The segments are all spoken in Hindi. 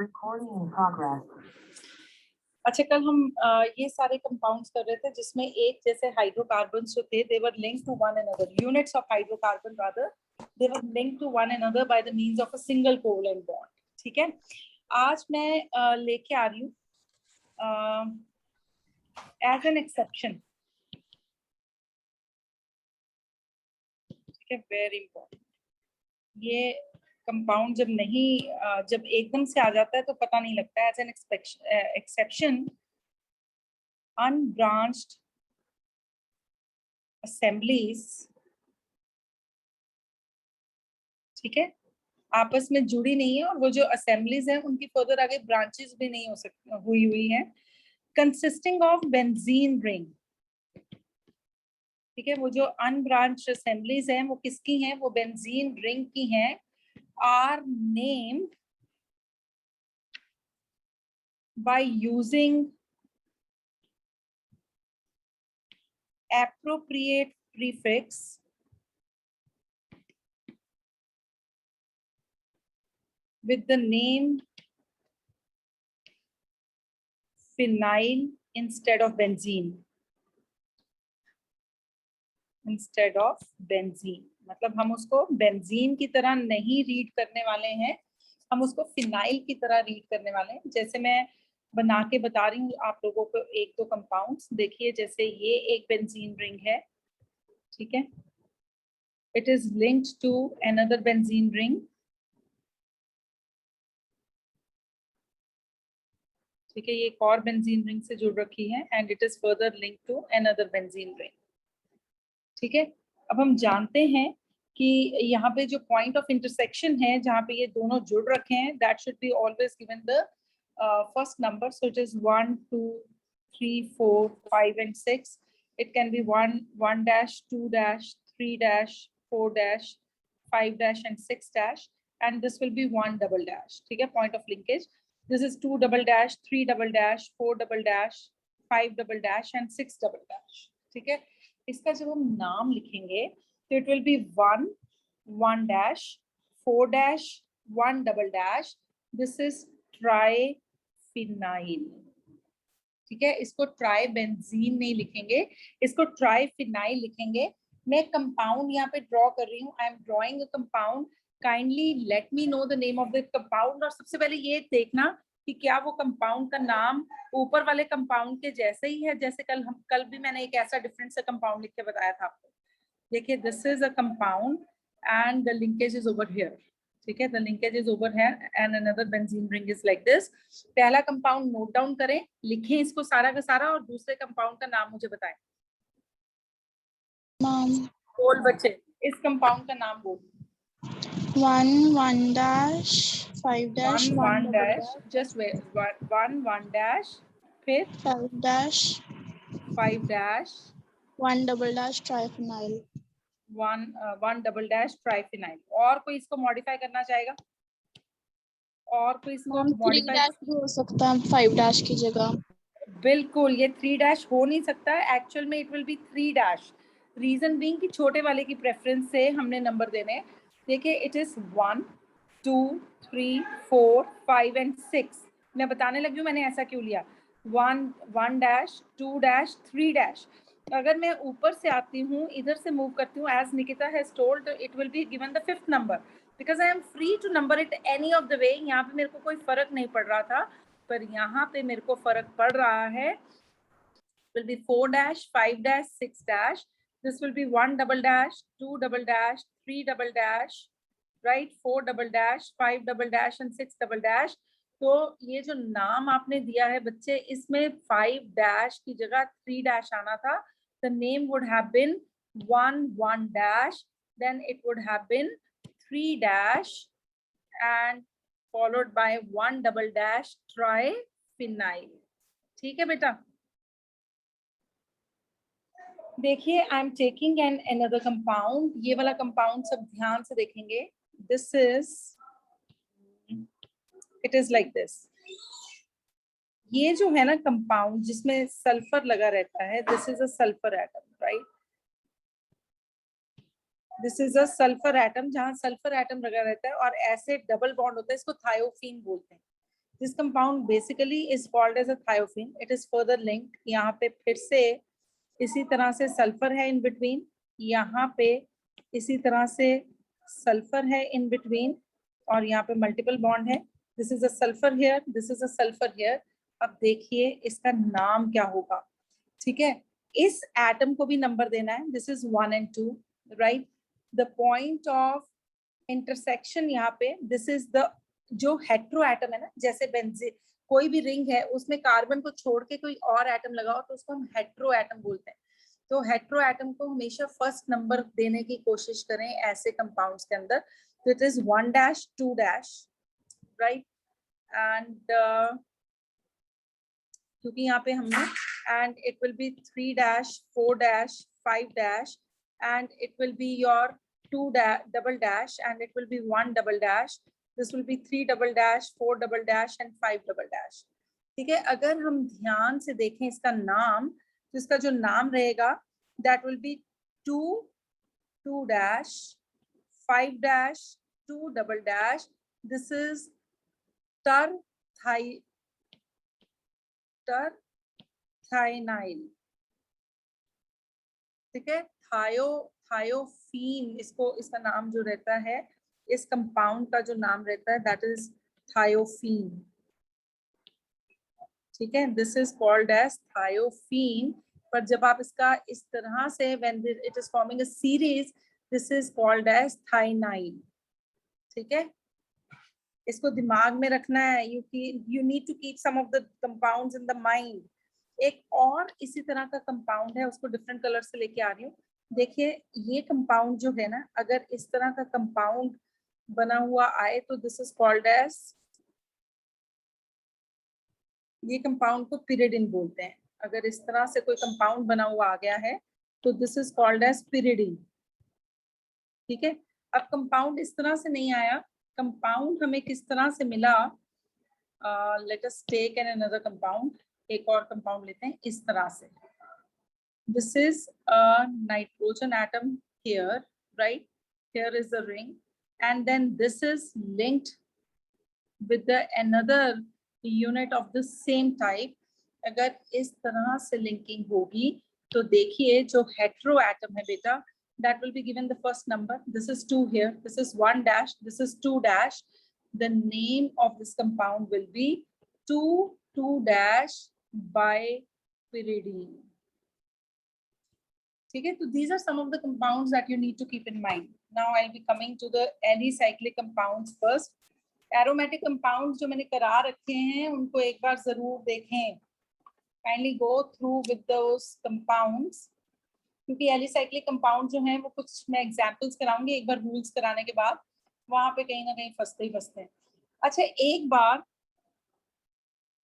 Recording in progress. अच्छा, कल हम ये सारे कंपाउंड्स कर रहे थे जिसमें एक जैसे हाइड्रोकार्बन्स जो थे they were linked to one another, units of hydrocarbon rather they were linked to one another by the means of a single covalent bond. ठीक है, आज मैं लेके आ रही हूँ एज एन एक्सेप्शन, ठीक है, वेरी इंपॉर्टेंट। ये कंपाउंड जब नहीं जब एकदम से आ जाता है तो पता नहीं लगता है। As an exception, unbranched assemblies, ठीक है, आपस में जुड़ी नहीं है और वो जो असेंबलीज हैं उनकी फर्दर आगे ब्रांचेस भी नहीं हो सकती हुई हैं, कंसिस्टिंग ऑफ बेंजीन रिंग। ठीक है, वो जो अनब्रांच्ड असेंबलीज हैं वो किसकी हैं? वो बेंजीन रिंग की हैं। Are named by using appropriate prefix with the name phenyl instead of benzene. Instead of benzene मतलब हम उसको बेंजीन की तरह नहीं रीड करने वाले हैं, हम उसको फिनाइल की तरह रीड करने वाले हैं। जैसे मैं बना के बता रही हूँ आप लोगों को एक दो कंपाउंड्स। देखिए, जैसे ये एक बेंजीन रिंग है, ठीक है, it is linked to another benzene ring, ठीक है, ये एक और बेंजीन रिंग से जुड़ रखी है and it is further linked to another benzene ring. ठीक है, अब हम जानते हैं कि यहाँ पे जो पॉइंट ऑफ इंटरसेक्शन है जहाँ पे ये दोनों जुड़ रखे हैं, that should be always given the first number, so it is 1 2 3 4 5 and 6. It can be 1 1 dash 2 dash 3 dash 4 dash 5 dash and 6 dash, and this will be 1 double dash. ठीक है, point of linkage. This is 2 double dash 3 double dash 4 double dash 5 double dash and 6 double dash. ठीक है, इसका जब हम नाम लिखेंगे तो it will B 1 1 dash 4 dash 1 double dash. This is triphenyl. ठीक है, इसको ट्राई बेंजीन नहीं लिखेंगे, इसको ट्राइफिनाइल लिखेंगे। मैं कंपाउंड यहाँ पे ड्रॉ कर रही हूँ, I am drawing a compound, kindly let me know the name of the compound. और सबसे पहले ये देखना कि क्या वो कंपाउंड का नाम ऊपर वाले कंपाउंड के जैसे ही है, जैसे कल भी मैंने एक ऐसा डिफरेंट सा कंपाउंड लिख के बताया था आपको। देखिए, this is a compound and the linkage is over here. ठीक है, the linkage is over here and another benzene ring is like this. पहला कंपाउंड नोट डाउन करें, लिखें इसको सारा का सारा और दूसरे कंपाउंड का नाम मुझे बताएं। बोल बच्चे, इस कंपाउंड का नाम बोल। 1 1 dash 5 dash 1 dash, just wait, 1 1 dash, फिर 5 dash 5 dash 1 double dash triphenyl 1 double dash triphenyl. और कोई इसको मॉडिफाई करना चाहेगा? और कोई इसको 3 मॉडिफाई? dash भी हो सकता है 5 dash की जगह। बिल्कुल, ये 3 डैश हो नहीं सकता है, एक्चुअल में it will be 3 dash. Reason being कि छोटे वाले की प्रेफरेंस से हमने नंबर देने। देखिए, इट इज 1 2 3 4 5 and 6। मैं बताने लगी हूँ मैंने ऐसा क्यों लिया। 1 डैश 2 डैश 3 डैश। अगर मैं ऊपर से आती हूँ, इधर से मूव करती हूँ, as Nikita has told, it will be given the 5th number because I am free to number it any of the way. यहाँ पे मेरे को कोई फर्क नहीं पड़ रहा था, पर यहाँ पे मेरे को फर्क पड़ रहा है। will be 4 dash 5 dash 6 dash. This will be 1 double dash 2 double dash 3 double dash, right, 4 double dash 5 double dash and 6 double dash. तो ये जो नाम आपने दिया है बच्चे, इसमें 5 dash की जगह 3 dash आना था। The name would have been 1 1 dash, then it would have been 3 dash and followed by 1 double dash triphenyl। ठीक है बेटा, देखिए, I am taking an another compound. ये वाला कंपाउंड सब ध्यान से देखेंगे। This is, it is like this. ये जो है ना कंपाउंड जिसमें सल्फर लगा रहता है, this is a sulphur atom, right, this is a sulphur atom. जहां सल्फर एटम लगा रहता है और एसिड डबल बॉन्ड होता है, इसको थायोफीन बोलते हैं। This compound basically is called as a thiophene. It is further linked. यहाँ पे फिर से इसी तरह से सल्फर है in between. यहाँ पे इसी तरह से सल्फर है in between और यहाँ पे मल्टीपल बॉन्ड है. This is a sulfur here. This is a sulfur here. अब देखिए इसका नाम क्या होगा. ठीक है, इस एटम को भी नंबर देना है. This is 1 and 2, right? The point of intersection यहाँ पे, this is the जो हेट्रो एटम है ना, जैसे बेंजीन कोई भी रिंग है उसमें कार्बन को छोड़ के कोई और एटम लगाओ तो उसको हम हेट्रो एटम बोलते हैं. तो हेट्रो एटम को हमेशा फर्स्ट नंबर देने की कोशिश करें ऐसे कंपाउंड्स के अंदर. तो it is 1 dash 2 dash, right. And क्योंकि यहाँ पे हमने and it will be 3 dash 4 dash 5 dash and it will be your 2 double dash and it will B 1 double dash. This will be 3 double dash, 4 double dash and 5 double dash. ठीक है, अगर हम ध्यान से देखें इसका नाम, तो इसका जो नाम रहेगा that will be 2 dash 5 dash 2 double dash. This is terthinyl. ठीक है, थायोफीन इसका नाम जो रहता है, इस कंपाउंड का जो नाम रहता है दैट इज थायोफीन. ठीक है, this is called as thiophene. पर जब आप इसका इस तरह से when it is forming a series, this is called as thienyl. ठीक है, इसको दिमाग में रखना है. You need to keep some of the compounds in the mind. एक और इसी तरह का कंपाउंड है, उसको डिफरेंट कलर से लेके आ रही हूँ. देखिए ये कंपाउंड जो है ना, अगर इस तरह का कंपाउंड बना हुआ आए तो दिस इज कॉल्ड एज, ये कंपाउंड को पिरिडिन बोलते हैं. अगर इस तरह से कोई कंपाउंड बना हुआ आ गया है तो this is called as pyridine. ठीक है, अब कंपाउंड इस तरह से नहीं आया. कंपाउंड हमें किस तरह से मिला? Let us take an another compound. एक और कंपाउंड लेते हैं इस तरह से. This is a nitrogen atom here, right? Here is the ring, and then this is linked with the another unit of the same type. अगर इस तरह से linking होगी तो देखिए जो hetero atom है बेटा, that will be given the first number. This is 2 here. This is 1 dash. This is 2 dash. The name of this compound will be 2 dash bipyridine. ठीक है, तो these are some of the compounds that you need to keep in mind. Now I'll be coming to the alicyclic compounds first. Aromatic compounds जो मैंने करा रखे हैं उनको एक बार जरूर देखें. Kindly go through with those compounds. क्योंकि alicyclic compounds जो हैं वो कुछ मैं examples कराऊंगी एक बार rules कराने के बाद. वहां पे कहीं ना कहीं फंसते ही फंसते हैं. अच्छा एक बार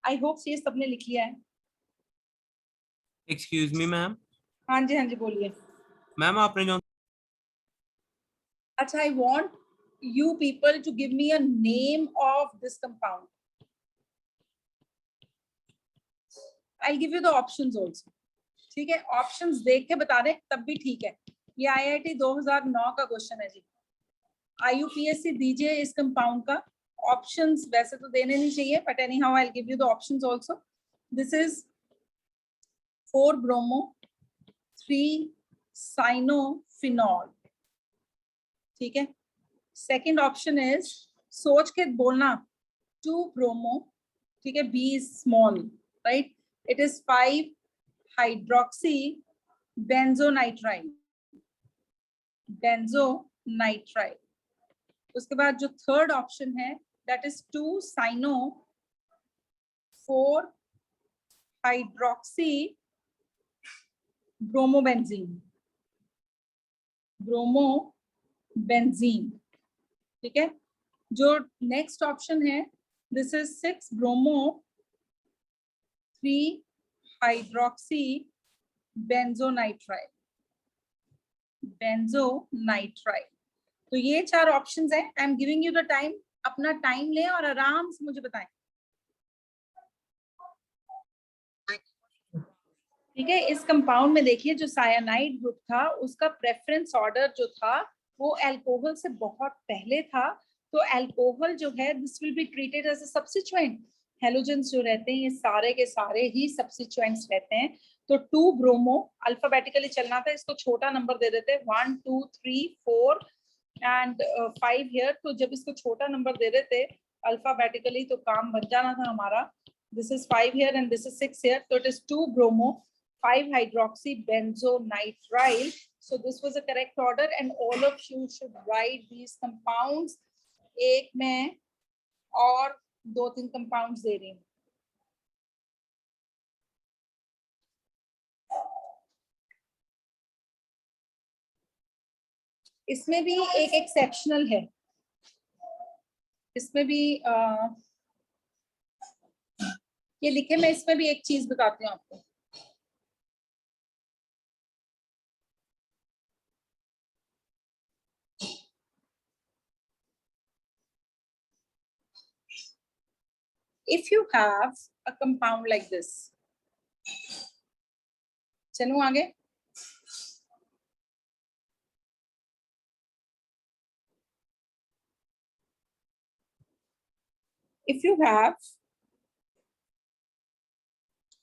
I hope ये सबने लिख लिया है. Excuse me ma'am. हाँ जी बोलिए मैम. आपने जो अच्छा, I want you people to give me a name of this compound. I'll give you the options also. ठीक है, options देख के बता दें तब भी ठीक है. ये IIT 2009 का क्वेश्चन है जी. IUPAC दीजिए इस कंपाउंड का. ऑप्शंस वैसे तो देने नहीं चाहिए, but anyhow I'll give you the options also. This is 4-bromo 3-cyanophenol. ठीक है, सेकेंड ऑप्शन इज, सोच के बोलना, 2-bromo. ठीक है, B is small, right? It is 5-hydroxy benzonitrile. उसके बाद जो थर्ड ऑप्शन है that is 2-cyano 4-hydroxy bromobenzene. ठीक है, जो नेक्स्ट ऑप्शन है this is 6-bromo 3-hydroxy benzonitrile. तो ये 4 ऑप्शंस हैं. I am giving you the time. अपना टाइम लें और आराम से मुझे बताएं. ठीक है, इस कंपाउंड में देखिए जो सायानाइड ग्रुप था उसका प्रेफरेंस ऑर्डर जो था वो अल्कोहल से बहुत पहले था. तो अल्कोहल जो है this will be treated as a substituent. Halogens जो रहते हैं ये सारे के सारे ही सब्स्टिट्यूएंट्स रहते हैं। तो 2 ब्रोमो, अल्फाबेटिकली चलना था, इसको छोटा नंबर दे देते हैं 1 2 3 4 एंड 5 हियर। तो जब इसको छोटा नंबर दे देते अल्फाबेटिकली तो काम बन जाना था हमारा। This is 5 here and this is 6 here, तो it is 2 bromo 5 hydroxy benzonitrile. So this was a correct order and all of you should write these compounds. एक मैं और 2-3 compounds दे रही हूँ। इसमें भी एक एक्सेप्शनल है, इसमें भी ये लिखे, मैं इसमें भी एक चीज बताती हूँ आपको। If you have a compound like this, चलो आगे। If you have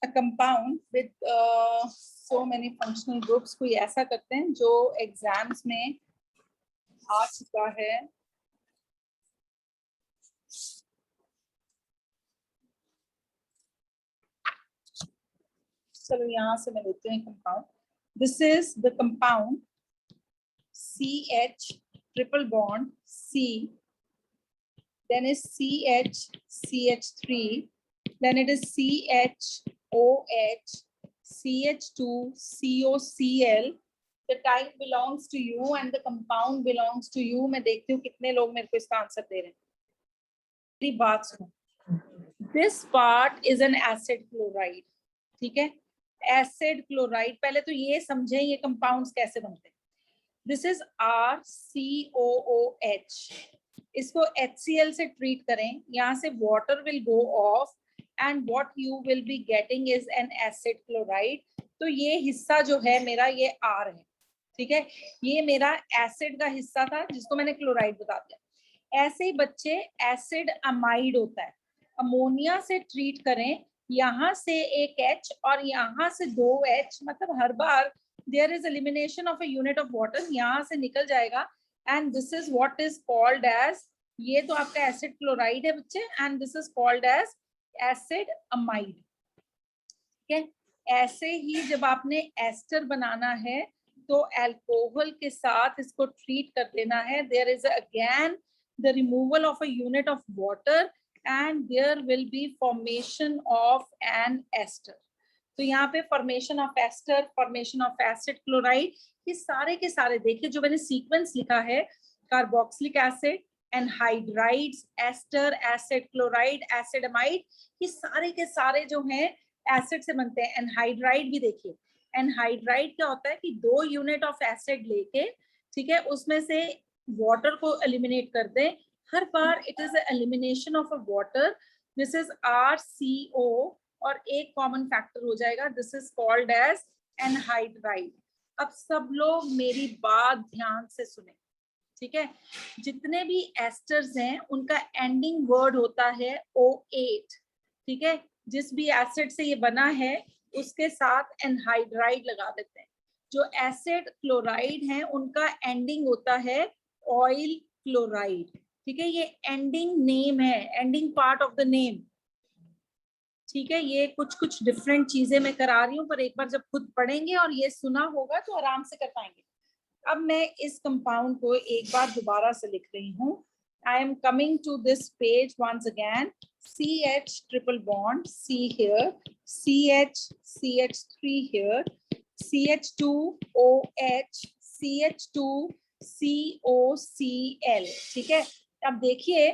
a compound with so many functional groups, कोई ऐसा करते हैं जो एग्जाम्स में आ चुका है। चलो यहाँ से मैं लेती हूँ compound. This is the compound CH triple bond C, then is CH CH3, then it is CHOH CH2 COCl. The type belongs to you and the compound belongs to you. मैं देखती हूँ कितने लोग मेरे को इसका आंसर दे रहे हैं। मेरी बात सुनो, this part is an acid chloride, ठीक है, एसिड क्लोराइड। पहले तो ये समझें ये कंपाउंड्स कैसे बनते हैं। दिस इज RCOOH, इसको HCl से ट्रीट करें, यहाँ से water will go of and what you will be getting is an acid chloride. तो ये हिस्सा जो है मेरा ये R है, ठीक है, ये मेरा एसिड का हिस्सा था जिसको मैंने क्लोराइड बता दिया। ऐसे ही बच्चे एसिड अमाइड होता है, अमोनिया से ट्रीट करें, यहाँ से एक H और यहाँ से 2 H, मतलब हर बार there is elimination of a unit of water, यहाँ से निकल जाएगा and this is what is called as, ये तो आपका एसिड क्लोराइड है बच्चे, and this is called as acid amide, ठीक है। ऐसे ही जब आपने एस्टर बनाना है तो अल्कोहल के साथ इसको ट्रीट कर देना है। there is again the removal of a unit of water and there will be formation of an ester. तो यहाँ पे formation of ester, formation of acid chloride, ये सारे के सारे देखिए जो मैंने सीक्वेंस लिखा है, carboxylic acid, anhydrides, ester, acid chloride, acid amide, ये सारे के सारे जो हैं एसिड से बनते हैं। एनहाइड्राइड भी देखिए, एनहाइड्राइड क्या होता है कि 2 यूनिट ऑफ एसिड लेके, ठीक है, उसमें से वाटर को एलिमिनेट कर दें। हर बार it is elimination of a water. This is RCO और एक कॉमन फैक्टर हो जाएगा, this is called as anhydride. अब सब लोग मेरी बात ध्यान से सुने, ठीक है, जितने भी एस्टर्स हैं उनका एंडिंग वर्ड होता है O8, ठीक है, जिस भी एसिड से ये बना है उसके साथ एनहाइड्राइड लगा देते हैं। जो एसिड क्लोराइड हैं उनका एंडिंग होता है ऑयल क्लोराइड, ठीक है, ये एंडिंग नेम है, ending part of the name, ठीक है। ये कुछ कुछ डिफरेंट चीजें मैं करा रही हूँ, पर एक बार जब खुद पढ़ेंगे और ये सुना होगा तो आराम से कर पाएंगे। अब मैं इस कंपाउंड को एक बार दोबारा से लिख रही हूँ। I am coming to this page once again. CH triple bond C here, CH CH3 here, CH2OH CH2 COCl, ठीक है। अब देखिए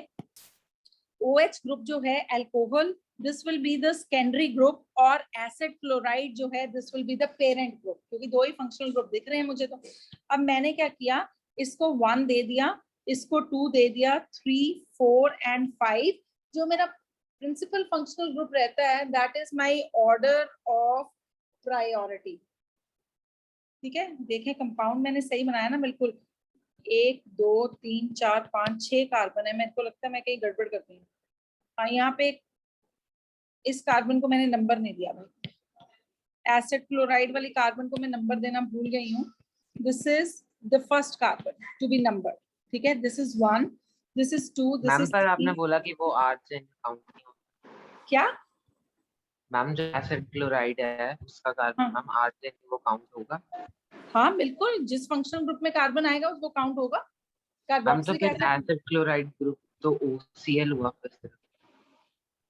OH ग्रुप जो है alcohol, this will be the secondary group, और एसिड क्लोराइड जो है this will be the parent group, क्योंकि 2 ही फंक्शनल ग्रुप दिख रहे हैं मुझे। तो अब मैंने क्या किया, इसको 1 दे दिया, इसको 2 दे दिया, 3 4 एंड 5। जो मेरा प्रिंसिपल फंक्शनल ग्रुप रहता है that is my order of priority, ठीक है। देखें कंपाउंड मैंने सही बनाया ना, बिल्कुल 1 2 3 4 5 6 कार्बन है। मेरे को लगता है मैं कहीं गड़बड़ करती हूँ। हाँ, यहाँ पे इस कार्बन को मैंने नंबर नहीं दिया भाई, एसिड क्लोराइड वाली कार्बन को मैं नंबर देना भूल गई हूँ। This is the first carbon to be number, ठीक है। This is 1, this is 2, this ma'am is पर 3। आपने बोला कि वो आर्सेन काउंट नहीं होगा। क्या मैम जो एसिड क्लोराइड है उसका कार्बन मैम आर्सेन वो काउंट होगा? हाँ बिल्कुल, जिस फंक्शनल ग्रुप में कार्बन आएगा उसको काउंट होगा। मैम तो कार्बोक्सिलिक फिर एसिड एसिड क्लोराइड ग्रुप तो OCl हुआ फिर।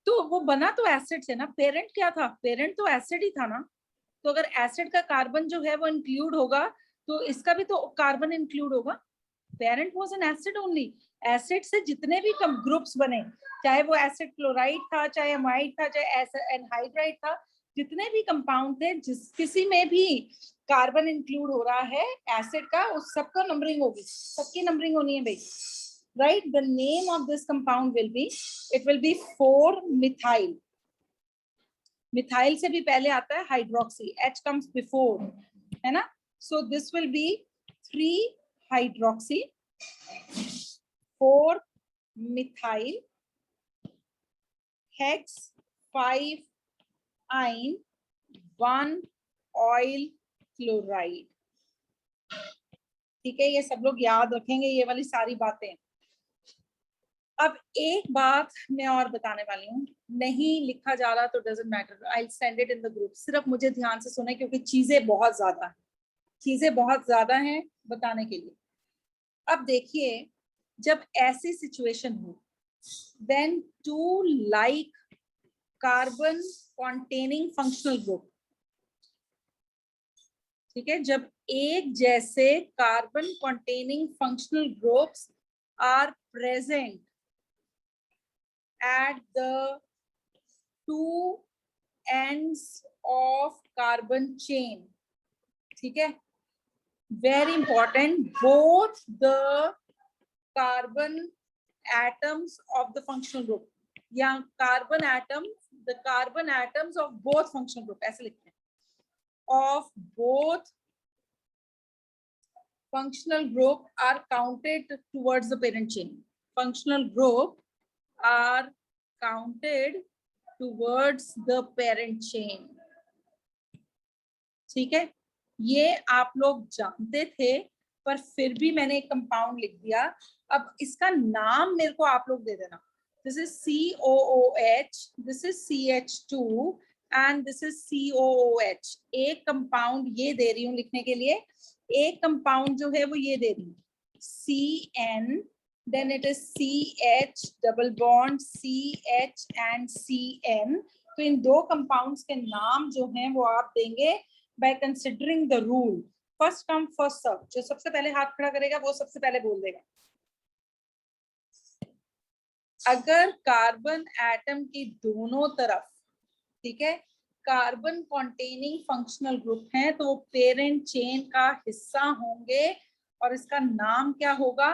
तो वो बना तो एसिड से ना, पेरेंट क्या था, पेरेंट तो एसिड ही था ना। तो अगर एसिड का कार्बन जो है वो इंक्लूड होगा तो इसका भी तो कार्बन इंक्लूड होगा। Parent was an acid only. Acid से जितने भी ग्रुप्स बने, चाहे वो एसिड क्लोराइड था, चाहे अमाइड था, चाहे एनहाइड्राइड था, जितने भी कंपाउंड थे, जिस किसी में भी कार्बन इंक्लूड हो रहा है एसिड का, उस सबका नंबरिंग होगी, सबकी नंबरिंग होनी है भाई। Right, the name of this compound will be, it will B 4-methyl। Methyl से भी पहले आता है हाइड्रोक्सी, H comes before, है ना। So this will B 3-hydroxy, 4-methyl, hex 5-ine, 1-oil chloride। ठीक है, ये सब लोग याद रखेंगे ये वाली सारी बातें। अब एक बात मैं और बताने वाली हूँ, नहीं लिखा जा रहा तो doesn't matter, I send it in the group. सिर्फ मुझे ध्यान से सुने क्योंकि चीजें बहुत ज्यादा हैं बताने के लिए। अब देखिए, जब ऐसी सिचुएशन हो, when 2 like carbon containing functional group, ठीक है, जब एक जैसे carbon containing functional groups are present at the 2 ends of carbon chain, ठीक है, very important, both the carbon atoms of the functional group, या carbon atoms, the carbon atoms of both functional group, ऐसे लिखते हैं, of both functional group are counted towards the parent chain. Functional group are counted towards the parent chain, ठीक है। ये आप लोग जानते थे पर फिर भी मैंने एक कंपाउंड लिख दिया। अब इसका नाम मेरे को आप लोग दे देना। This is COOH, this is CH2 and this is COOH। एक कंपाउंड ये दे रही हूँ लिखने के लिए, एक कंपाउंड जो है वो ये दे रही हूँ CN, then it is CH double bond CH and CN। तो इन दो कंपाउंड्स के नाम जो हैं वो आप देंगे by considering the rule first come first serve। जो सबसे पहले हाथ खड़ा करेगा वो सबसे पहले बोल देगा। अगर कार्बन एटम की दोनों तरफ, ठीक है, कार्बन कॉन्टेनिंग फंक्शनल ग्रुप है तो वो पेरेंट चेन का हिस्सा होंगे और इसका नाम क्या होगा?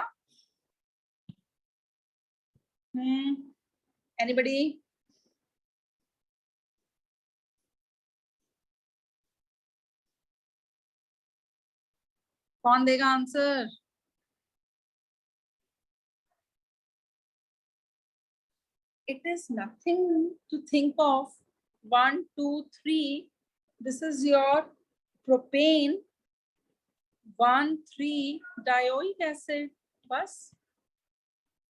एनीबडी? कौन देगा answer? It is nothing to think of. 1, 2, 3. This is your propane 1,3-dioic acid। बस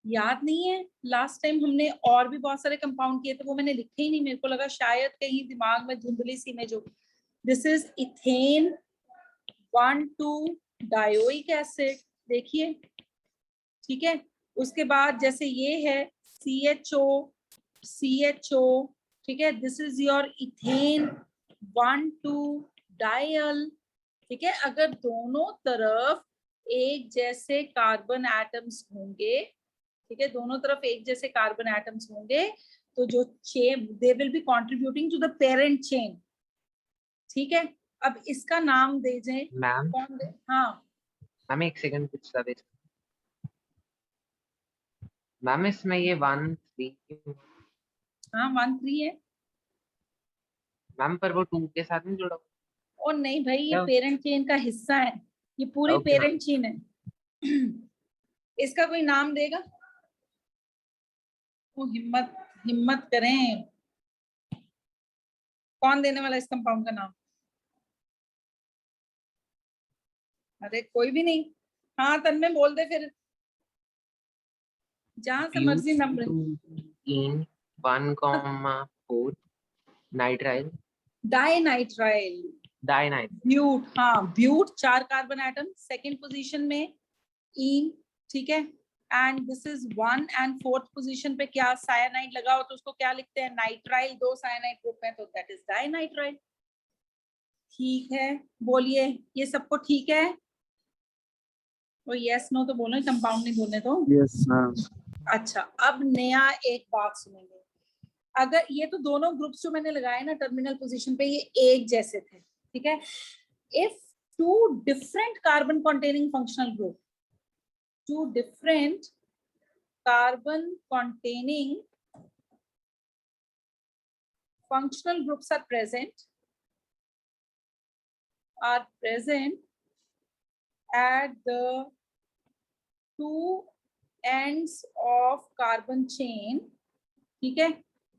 याद नहीं है? लास्ट टाइम हमने और भी बहुत सारे कंपाउंड किए थे, वो मैंने लिखे ही नहीं, मेरे को लगा शायद कहीं दिमाग में धुंधली सी में जो। This is ethane 1,2-dioic acid, देखिए, ठीक है। उसके बाद जैसे ये है CHO, ठीक है, this is your ethane 1,2-diol, ठीक है। अगर दोनों तरफ एक जैसे कार्बन एटम्स होंगे, ठीक है, दोनों तरफ एक जैसे कार्बन एटम्स होंगे तो जो chain, they will be contributing to the parent chain, ठीक है। अब इसका नाम दे दें मैम। कौन दे? हाँ मैम एक सेकंड कुछ सा वेट। मैम इसमें ये 1, 3, हाँ 1,3 है मैम, पर वो 2 के साथ नहीं जुड़ा। और नहीं भाई, ये पेरेंट चेन का हिस्सा है, ये पूरी पेरेंट चेन है। इसका कोई नाम देगा? वो हिम्मत करें। कौन देने वाला इस कंपाउंड का नाम? अरे कोई भी नहीं। हाँ तन्मय बोल दे फिर, जहां से मर्जी नंबर। इन 1,4 नाइट्राइल डाइनाइट्राइल, डाइनाइल। ब्यूट, हाँ but 4 carbon atom second position में इन, ठीक है। And this is 1 and 4th position पे क्या साइनाइड लगा हो तो उसको क्या लिखते हैं? नाइट्राइल। 2 साइनाइड ग्रुप है तो दैट इज डाइनाइट्राइल। ठीक है, बोलिए ये सबको ठीक है? और यस नो तो बोलो, कंपाउंड नहीं बोलने तो। Yes ma'am. अच्छा, अब नया एक बात सुनेंगे। अगर ये तो दोनों ग्रुप्स जो मैंने लगाए ना टर्मिनल पोजीशन पे, ये एक जैसे थे, ठीक है। If two different carbon containing functional group, two different carbon containing functional groups are present at the two ends of carbon chain, ठीक है।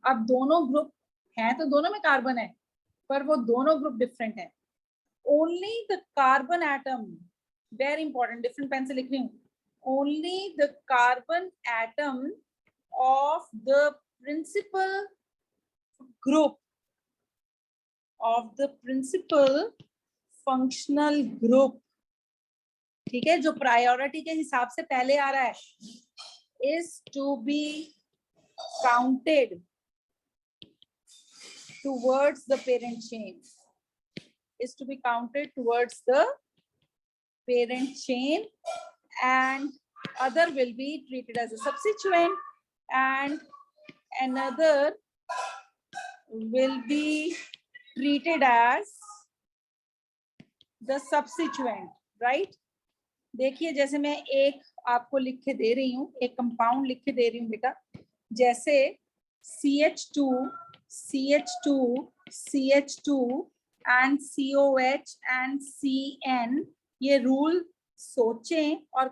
अब दोनों ग्रुप हैं तो दोनों में कार्बन है, पर वो दोनों ग्रुप डिफरेंट है। Only the carbon atom, very important, different pen से लिख रही हूँ, only the carbon atom of the principal functional group, ठीक है, जो प्रायोरिटी के हिसाब से पहले आ रहा है, is to be counted towards the parent chain, is to be counted towards the parent chain, and other will be treated as a substituent and another will be treated as the substituent, right? देखिए जैसे मैं एक आपको लिख के दे रही हूँ, एक कंपाउंड लिख के दे रही हूँ बेटा, जैसे CH2 CH2 CH2 and COH and CN, ये रूल सोचें और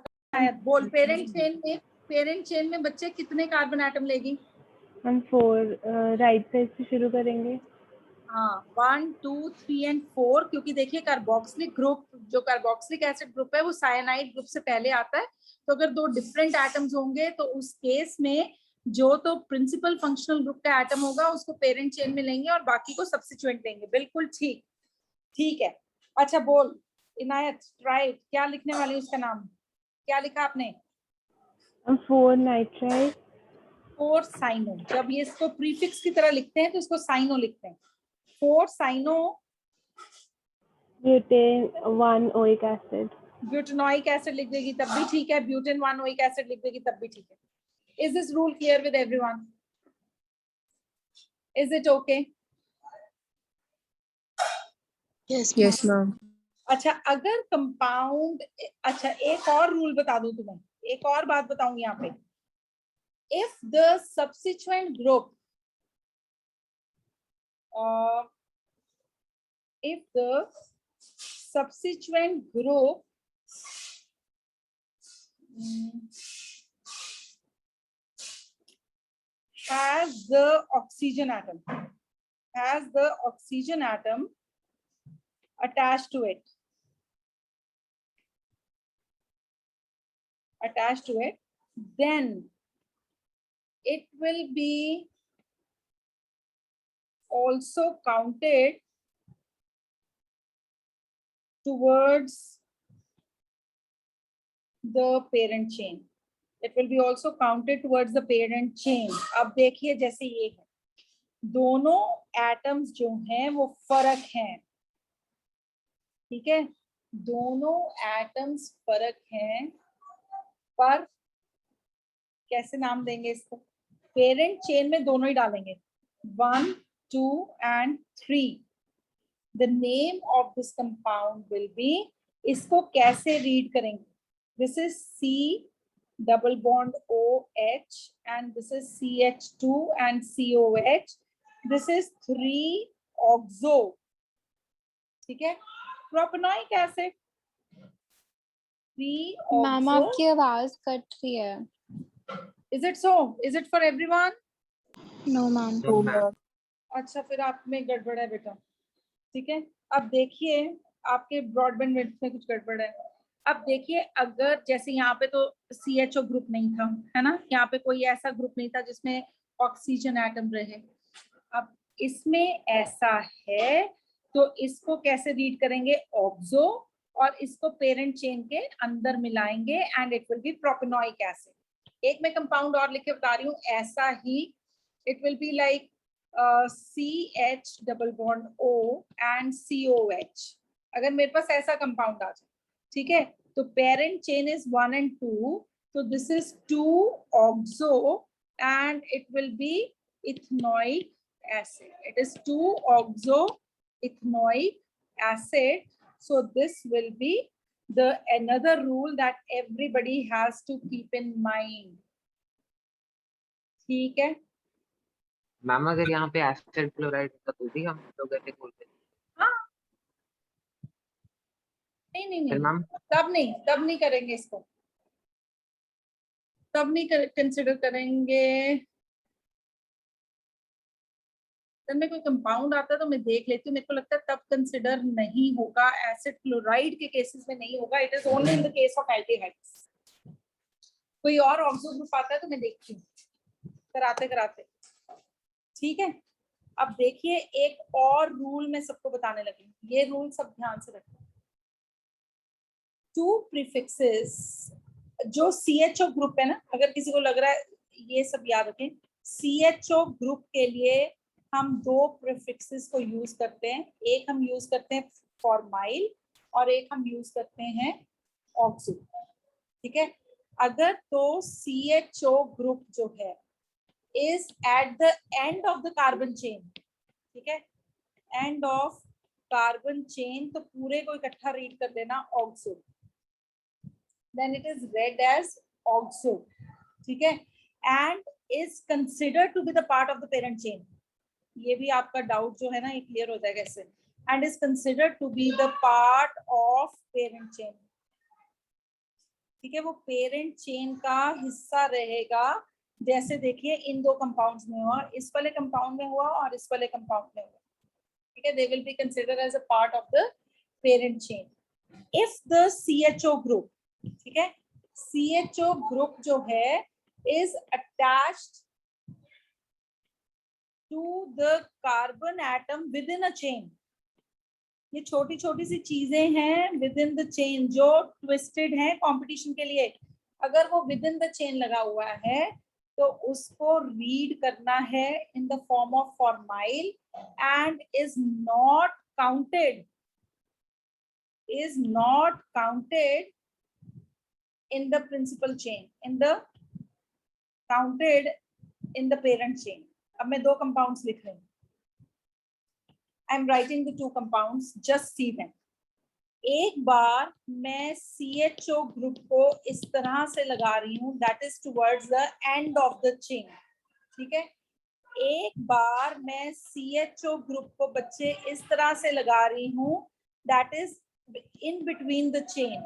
बोल। पेरेंट चेन में बच्चे कितने कार्बन एटम लेगी? हम 4 राइट साइड से शुरू करेंगे। हाँ 1 2 3 एंड 4, क्योंकि देखिए कार्बोक्सिलिक ग्रुप, जो कार्बोक्सिलिक एसिड ग्रुप है वो साइनाइड ग्रुप से पहले आता है, तो अगर दो डिफरेंट एटम्स होंगे तो उस केस में जो तो प्रिंसिपल फंक्शनल ग्रुप का एटम होगा उसको पेरेंट चेन में लेंगे और बाकी को सब्स्टिट्यूएंट देंगे। बिल्कुल ठीक, ठीक है। अच्छा बोल इनायत, ट्राई, क्या लिखने वाली उसका नाम, क्या लिखा आपने? 4 नाइट्राइल 4 साइनो। जब ये इसको प्रीफिक्स की तरह लिखते हैं तो इसको साइनो लिखते हैं। 4 cyano butane 1 oic acid. Butanoic acid लिख देगी तब भी ठीक है, ब्यूटेन 1 ओइक एसिड लिख देगी तब भी ठीक है। Is this rule clear with everyone? Is it okay? Yes ma'am. अच्छा अगर कंपाउंड, अच्छा एक और रूल बता दूं तुम्हें, एक और बात बताऊं यहाँ पे। If the substituent group, if the substituent group has the oxygen atom, attached to it, then it will be also counted towards the parent chain. It will be also counted towards the parent chain. अब देखिए जैसे ये है, दोनों एटम्स जो हैं वो फर्क हैं, ठीक है, दोनों एटम्स फर्क हैं, पर कैसे नाम देंगे इसको? पेरेंट चेन में दोनों ही डालेंगे, 1 2 and 3. The name of this compound will be, इसको कैसे रीड करेंगे? This is C double bond OH and this is CH2 and COH. This is 3-oxo, ठीक है, प्रोपेनोइक एसिड 3-oxo. मैम आपकी आवाज कट रही है। Is it so? Is it for everyone? No ma'am. अच्छा फिर आप में गड़बड़ है बेटा, ठीक है। अब देखिए आपके ब्रॉडबैंड विड्थ में कुछ गड़बड़ है। अब देखिए अगर जैसे यहाँ पे तो CHO ग्रुप नहीं था, है ना, यहाँ पे कोई ऐसा ग्रुप नहीं था जिसमें ऑक्सीजन एटम रहे। अब इसमें ऐसा है तो इसको कैसे रीड करेंगे, ऑक्सो, और इसको पेरेंट चेन के अंदर मिलाएंगे and it will B propanoic acid. एक मैं कंपाउंड और लिख के बता रही हूँ, ऐसा ही it will be like CH double bond O and COH। अगर मेरे पास ऐसा कंपाउंड आ जाए, ठीक है, तो पेरेंट चेन इज 1 and 2, तो this is 2-oxo and it will be ethanoic acid. It is 2-oxo ethanoic acid. So this will be the another rule that everybody has to keep in mind. ठीक है, मैम अगर यहाँ पे एसिड क्लोराइड होता तो भी हम लोग ऐसे बोलते। हाँ नहीं नहीं फिर नहीं, मैम तब नहीं करेंगे इसको, तब नहीं कंसिडर करेंगे। जब में कोई कंपाउंड आता है तो मैं देख लेती हूँ, मेरे को लगता है तब कंसिडर नहीं होगा, एसिड क्लोराइड के केसेस में नहीं होगा। It is only in the case of aldehydes. कोई और ऑक्सो ग्रुप आता है तो मैं देखती हूँ कराते कराते, ठीक है। अब देखिए एक और रूल मैं सबको बताने लगी, ये रूल सब ध्यान से रखना। टू प्रीफिक्सेस जो CHO ग्रुप है ना, अगर किसी को लग रहा है, ये सब याद रखें, CHO ग्रुप के लिए हम 2 प्रीफिक्सेस को यूज करते हैं। एक हम यूज करते हैं फॉर्माइल और एक हम यूज करते हैं ऑक्सो, ठीक है। अगर तो CHO ग्रुप जो है is at the end of the carbon chain, ठीक है, एंड ऑफ कार्बन चेन, तो पूरे को इकट्ठा रीड कर देना oxo, then it is read as oxo, ठीक है, and is considered to be the part of the parent chain. ये भी आपका डाउट जो है ना ये क्लियर हो जाएगा इससे, and is considered to be the part of parent chain, ठीक है, वो पेरेंट चेन का हिस्सा रहेगा। जैसे देखिए इन 2 कंपाउंड्स में हुआ, इस वाले कंपाउंड में हुआ और इस वाले कंपाउंड में हुआ, ठीक है, they will be considered as a part of the parent chain. If the CHO group, ठीक है, CHO ग्रुप जो है is attached to the carbon atom within a chain, ये छोटी छोटी सी चीजें हैं within the chain जो twisted हैं कंपटीशन के लिए, अगर वो within the chain लगा हुआ है तो उसको रीड करना है in the form of formyl and is not counted in the principal chain, counted in the parent chain. अब मैं 2 compounds लिख रही हूँ, I am writing the 2 compounds, just see them. एक बार मैं CHO ग्रुप को इस तरह से लगा रही हूँ, that is towards the end of the chain, ठीक है। एक बार मैं CHO ग्रुप को बच्चे इस तरह से लगा रही हूँ, that is in between the chain.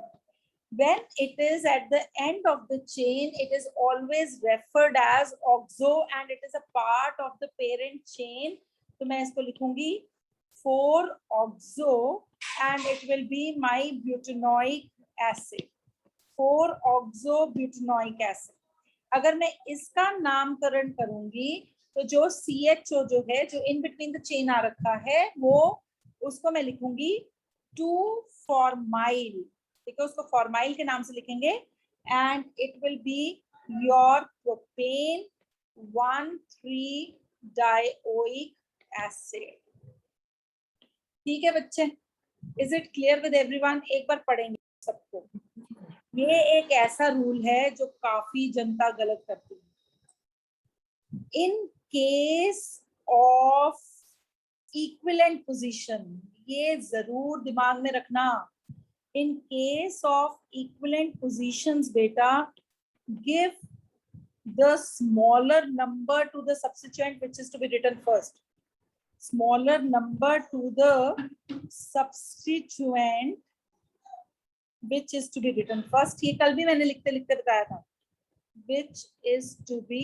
When it is at the end of the chain, it is always referred as oxo and it is a part of the parent chain. तो मैं इसको लिखूंगी 4-oxo and it will be my butanoic acid, 4-oxo butanoic acid. अगर मैं इसका नामकरण करूंगी तो जो CHO जो है जो in between the chain आ रखा है वो उसको मैं लिखूंगी 2-formyl, ठीक है, उसको फॉर्माइल के नाम से लिखेंगे and it will be your propane 1,3-dioic acid, ठीक है बच्चे, is it clear with everyone? एक बार पढ़ेंगे सबको। ये एक ऐसा रूल है जो काफी जनता गलत करती है। In case of equivalent position, ये जरूर दिमाग में रखना, in case of equivalent positions beta, give the smaller number to the substituent which is to be written first, smaller number to the substituent which is to be written first. ये कल भी मैंने लिखते लिखते बताया था, which is to be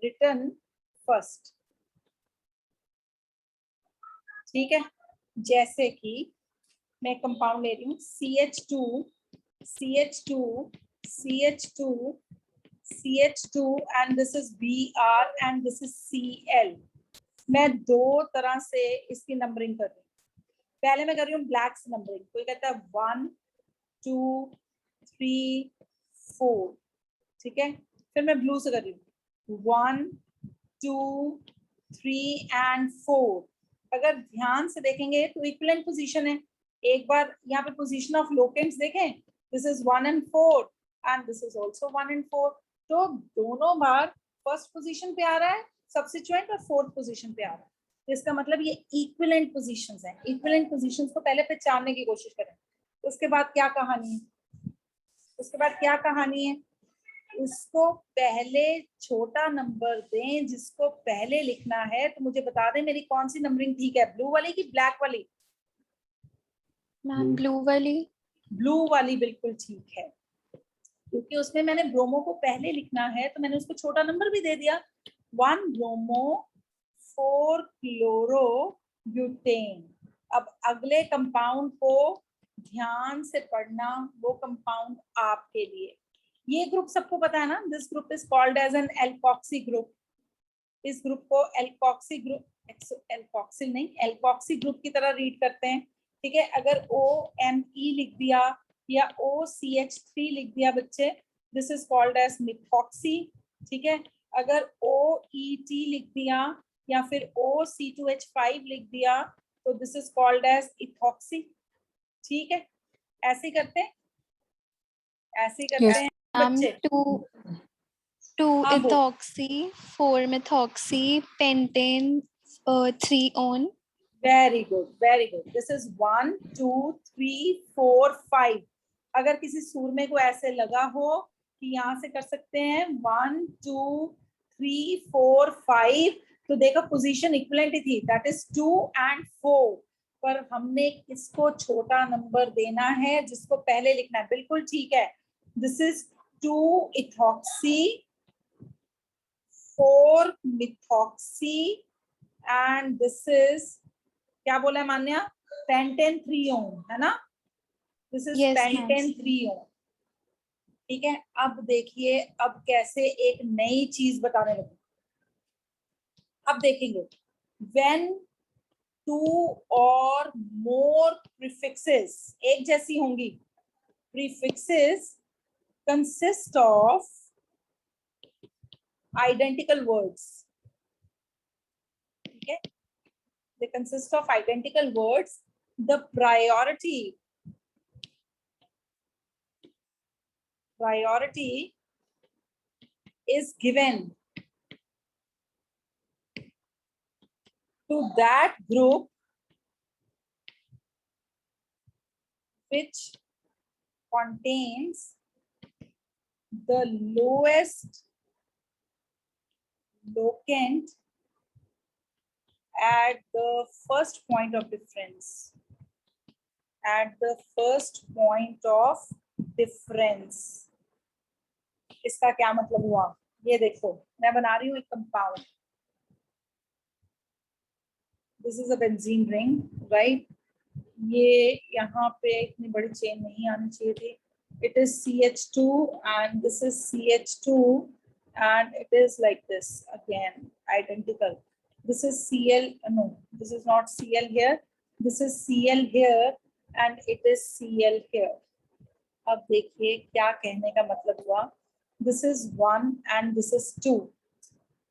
written first, ठीक है, जैसे कि मैं कंपाउंड ले रही हूँ CH2 CH2 CH2 CH2 and this is Br and this is Cl। मैं दो तरह से इसकी नंबरिंग कर रही हूँ। पहले मैं कर रही हूँ ब्लैक से नंबरिंग, कोई कहता है 1 2 3 4, ठीक है। फिर मैं ब्लू से कर रही हूँ 1 2 3 एंड 4। अगर ध्यान से देखेंगे तो इक्विवेलेंट पोजीशन है। एक बार यहाँ पे पोजीशन ऑफ लोकेंट्स देखें, this is 1 and 4 and this is also 1 and 4। तो दोनों बार फर्स्ट पोजीशन पे आ रहा है सब्स्टिट्यूएंट और फोर्थ पोजीशन पे आ रहा है। तो इसका मतलब ये इक्विवेलेंट पोजीशंस हैं। इक्विवेलेंट पोजीशंस को पहले पहचानने की कोशिश करें। उसके बाद क्या कहानी है, उसके बाद क्या कहानी है, उसको पहले छोटा नंबर दें जिसको पहले लिखना है। तो मुझे बता दें मेरी कौन सी नंबरिंग ठीक है, ब्लू वाली की ब्लैक वाली? मैम ब्लू वाली। ब्लू वाली बिल्कुल ठीक है, क्योंकि उसमें मैंने ब्रोमो को पहले लिखना है तो मैंने उसको छोटा नंबर भी दे दिया 1 ब्रोमो 4 क्लोरो ब्यूटेन। अब अगले कंपाउंड को ध्यान से पढ़ना, वो कंपाउंड आपके लिए। ये ग्रुप सबको पता है ना, this group is called as an alkoxy group. इस ग्रुप को एल्कोक्सी ग्रुप, एल्कोक्सिल नहीं, एल्कोक्सी ग्रुप की तरह रीड करते हैं, ठीक है। अगर OMe लिख दिया या OCH3 लिख दिया बच्चे, this is called as methoxy, ठीक है। अगर OET लिख दिया या फिर OC2H5 लिख दिया तो this is called as ethoxy, ठीक है। ऐसे करते हैं, ऐसे करते हैं मैम बच्चे। 2 हाँ, वो ethoxy, 4 methoxy, pentane, 3 on। Very good, very good. This is 1 2 3 4 5। अगर किसी सूरमे को ऐसे लगा हो कि यहाँ से कर सकते हैं 1 2 3 4 5, तो देखो पोजीशन इक्विवेलेंट ही थी, दैट इज 2 and 4। पर हमने इसको छोटा नंबर देना है जिसको पहले लिखना है, बिल्कुल ठीक है। This is 2 ethoxy 4 methoxy and this is, क्या बोला है मान्या, पेंटेन 3 ओन, है ना। This is Yes, pentane 3 own, ठीक है। अब देखिए अब कैसे एक नई चीज बताने लगे। अब देखेंगे व्हेन 2 और मोर प्रीफिक्सेस एक जैसी होंगी, prefixes consist of identical words, ठीक है। they consist of identical words, the priority is given to that group which contains the lowest locant at the first point of difference, at the first point of difference। इसका क्या मतलब हुआ, ये देखो मैं बना रही हूँ एक compound, this is a benzene ring, right. ये यहाँ पे इतनी बड़ी चेन नहीं आनी चाहिए थी। It is CH2 and this is CH2 and it is like this again, identical। this is Cl, no, this is not Cl here, this is Cl here and it is Cl here। अब देखिए क्या कहने का मतलब हुआ, this is 1 and this is 2,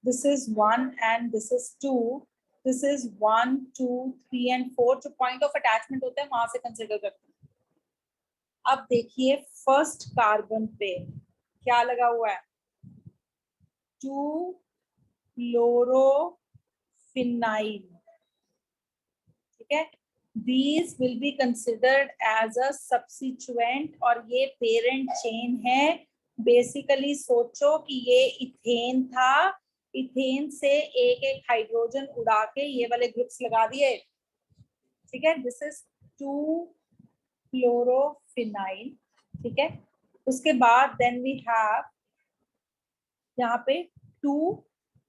this is 1 and this is 2, this is 1 2 3 and 4। जो पॉइंट ऑफ अटैचमेंट होता है वहां से कंसिडर करते हैं। अब देखिए फर्स्ट कार्बन पे क्या लगा हुआ है, 2 क्लोरोफिनाइल, ठीक है। These will be considered as a substituent और ये पेरेंट चेन है। बेसिकली सोचो कि ये इथेन था, इथेन से एक एक हाइड्रोजन उड़ा के ये वाले ग्रुप्स लगा दिए, ठीक है। दिस इज 2 क्लोरोफिनाइल, ठीक है। उसके बाद देन वी हैव यहाँ पे 2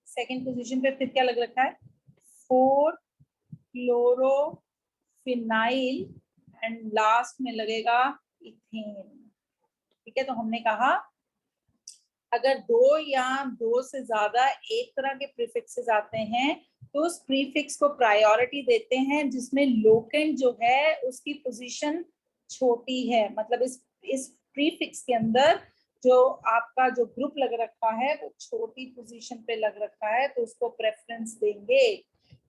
सेकेंड पोजीशन पे फिर क्या लग रखा है, 4 क्लोरोफिनाइल एंड लास्ट में लगेगा इथेन। ठीक है, तो हमने कहा अगर दो या दो से ज्यादा एक तरह के प्रीफिक्सेस आते हैं तो उस प्रीफिक्स को प्रायोरिटी देते हैं जिसमें लोकेंट जो है उसकी पोजीशन छोटी है। मतलब इस प्रीफिक्स के अंदर जो आपका जो ग्रुप लग रखा है वो छोटी पोजीशन पे लग रखा है, तो उसको प्रेफरेंस देंगे।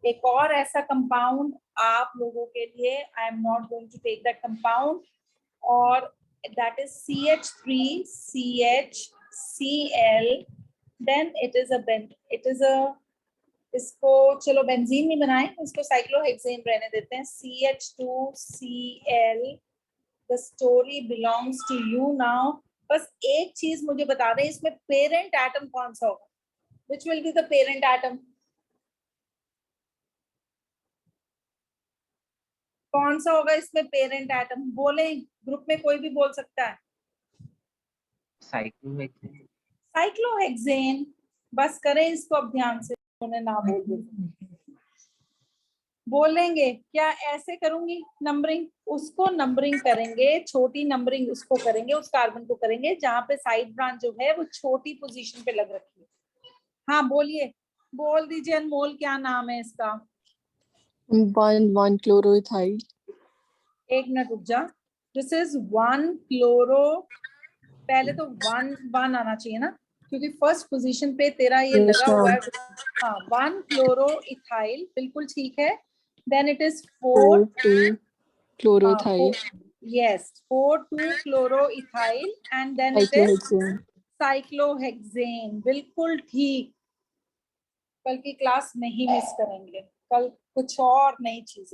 एक और ऐसा कंपाउंड आप लोगों के लिए, I am not going to take that compound, और that is CH3CHCl, then it is a इसको चलो बेंजीन नहीं बनाएं, इसको साइक्लोहेक्सेन रहने देते हैं। CH2Cl, the story belongs to you now। बस एक चीज मुझे बता दें, इसमें पेरेंट एटम कौन सा होगा? Which will be the parent atom? कौन सा होगा इसमें पेरेंट एटम? बोले, ग्रुप में कोई भी बोल सकता है। साइक्लोहेक्सेन। साइक्लोहेक्सेन। बस करें इसको अब ध्यान से, उन्हें ना बोल दे। बोलेंगे क्या? ऐसे करूंगी नंबरिंग, उसको नंबरिंग करेंगे, छोटी नंबरिंग उसको करेंगे, उस कार्बन को करेंगे जहां पे साइड ब्रांच जो है वो छोटी पोजीशन पे लग रखी है। हाँ बोलिए, बोल दीजिए अनमोल, क्या नाम है इसका? 1 क्लोरोइथाइल। एक मिनट रुक जा। दिस इज 1 क्लोरो, पहले तो 1 आना चाहिए ना, क्योंकि फर्स्ट पोजीशन पे तेरा ये लगा हुआ है। हाँ 1 क्लोरोइथाइल, बिल्कुल ठीक है। Then it is 4 chloroethyl. yes 4 chloroethyl and then it is cyclohexane. बिल्कुल ठीक। कल की क्लास नहीं मिस करेंगे, कल कुछ और नई चीजें